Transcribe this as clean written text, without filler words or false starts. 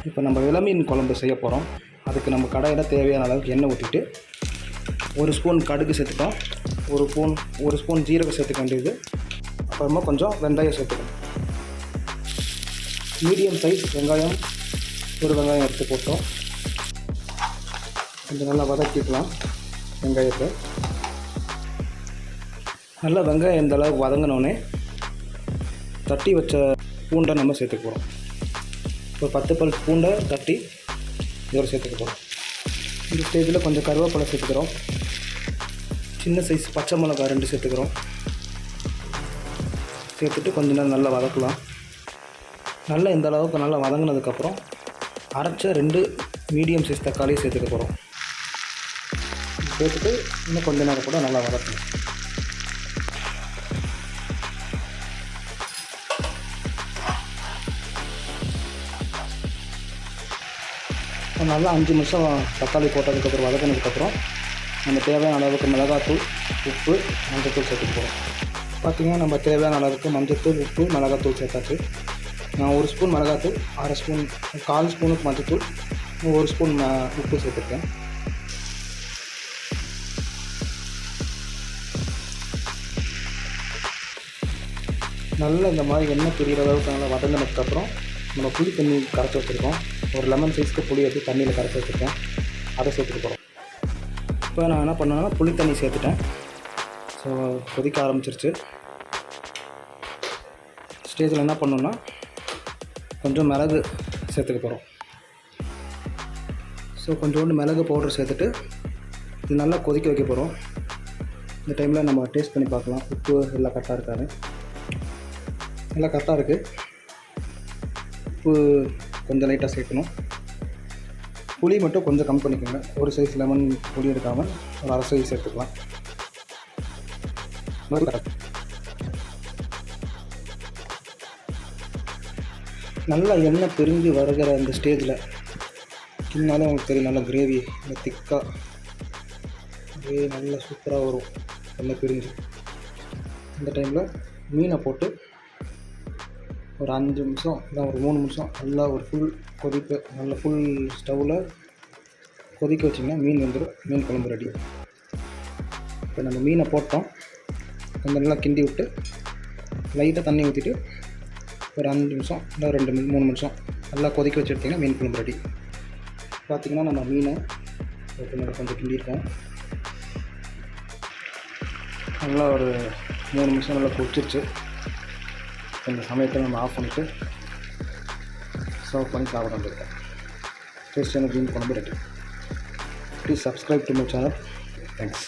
இப்போ நம்ம விளமீன் குழம்பு செய்ய போகிறோம். அதுக்கு நம்ம கடாயில் தேவையான அளவுக்கு எண்ணெய் ஊற்றிட்டு 1 ஸ்பூன் கடுகு சேர்த்துட்டோம், ஒரு ஸ்பூன் ஜீரகம் சேர்த்துக்க வேண்டியது. அப்புறமா கொஞ்சம் வெங்காயம் சேர்த்துக்கணும். மீடியம் சைஸ் வெங்காயம், ஒரு வெங்காயம் எடுத்து போட்டோம். கொஞ்சம் நல்லா வதக்கிக்கலாம். வெங்காயத்தை நல்லா வெங்காயம் இந்த அளவுக்கு வதங்கினோடனே தட்டி வச்ச பூண்டை நம்ம சேர்த்துக்க போகிறோம். ஒரு 10 பல் பூண்டை தட்டி இதோட சேர்த்துக்க போகிறோம். இந்த ஸ்டேஜில் கொஞ்சம் கருவேப்பிலை சேர்த்துக்கிறோம். சின்ன சைஸ் பச்சை மிளகாய் 2 சேர்த்துக்கிறோம். சேர்த்துட்டு கொஞ்ச நேரம் நல்லா வதக்கலாம். நல்லா இந்த அளவுக்கு நல்லா வதங்கினதுக்கப்புறம் அரைச்ச 2 மீடியம் சைஸ் தக்காளியை சேர்த்துக்க போகிறோம். சேர்த்துட்டு இன்னும் கொஞ்ச நேரம் கூட நல்லா வதக்கணும். நல்லா 5 நிமிஷம் தக்காளி போட்டதுக்கப்புறம் வதக்கினதுக்கப்புறம் நம்ம தேவையான அளவுக்கு மிளகாத்தூள், உப்பு, மஞ்சத்தூள் சேர்த்துக்க போகிறோம். பார்த்திங்கன்னா நம்ம தேவையான அளவுக்கு மஞ்சத்தூள், உப்பு, மிளகாத்தூள் சேர்த்தாச்சு. நான் 1 ஸ்பூன் மிளகாத்தூள், 1/2 ஸ்பூன், 1/4 ஸ்பூனுக்கு மஞ்சத்தூள், 1 ஸ்பூன் உப்பு சேர்த்துருக்கேன். நல்லா இந்த மாதிரி எண்ணெய் பிரிகிற அளவுக்கு நல்லா வதங்கினதுக்கப்புறம் நம்ம புளி தண்ணி கரைச்சி வச்சுருக்கோம். ஒரு லெமன் சைஸ்க்கு புளி எடுத்து தண்ணியில் கரைச்சி வச்சுருக்கேன். அதை சேர்த்துட்டு போகிறோம். இப்போ நான் என்ன பண்ணேன்னா புளி தண்ணி சேர்த்துட்டேன். ஸோ கொதிக்க ஆரம்பிச்சிருச்சு. ஸ்டேஜில் என்ன பண்ணோன்னா கொஞ்சம் மிளகு சேர்த்துக்க போகிறோம். ஸோ கொஞ்சோண்டு மிளகு பவுடர் சேர்த்துட்டு இது நல்லா கொதிக்க வைக்க போகிறோம். இந்த டைமில் நம்ம டேஸ்ட் பண்ணி பார்க்கலாம். உப்பு எல்லாம் கரெக்டாக இருக்காது. எல்லாம் கரெக்டாக இருக்குது. உப்பு கொஞ்சம் லைட்டாக சேர்க்கணும். புளி மட்டும் கொஞ்சம் கம்மி பண்ணிக்கோங்க. ஒரு சைஸ் லெமன் புளி எடுக்காமல் ஒரு 1/2 சைஸ் சேர்த்துக்கலாம். நல்லா எண்ணெய் பிரிஞ்சு வருகிற அந்த ஸ்டேஜில் கிண்ணாலும் உங்களுக்கு தெரியும், நல்லா கிரேவி நல்லா திக்காக கிரேவி நல்லா சூப்பராக வரும் எண்ணெய் பிரிஞ்சு. இந்த டைமில் மீனை போட்டு ஒரு 5 நிமிஷம் இல்லை ஒரு 3 நிமிஷம் நல்லா ஒரு ஃபுல் கொதிப்பு, நல்லா ஃபுல் ஸ்டவ்வில் கொதிக்க வச்சிங்கன்னா மீன் வந்துடும். மீன் குழம்பு ரெடி. இப்போ நம்ம மீனை போட்டோம். கொஞ்சம் நல்லா கிண்டி விட்டு லைட்டாக தண்ணி ஊற்றிட்டு ஒரு 5 நிமிஷம் இல்லை 2-3 நிமிஷம் நல்லா கொதிக்க வச்சு எடுத்திங்கன்னா மீன் குழம்பு ரெடி. பார்த்திங்கன்னா நம்ம மீனை கொஞ்சம் கிண்டியிருக்கோம். நல்லா ஒரு 3 நிமிஷம் நல்லா கொதிச்சிருச்சு. இந்த சமயத்தில் நம்ம ஆஃப் பண்ணிவிட்டு சர்வ் பண்ணி சாப்பிட வேண்டியிருக்கோம். டேஸ்டியான மீன் குழம்பு ready. Please subscribe to my channel. Thanks.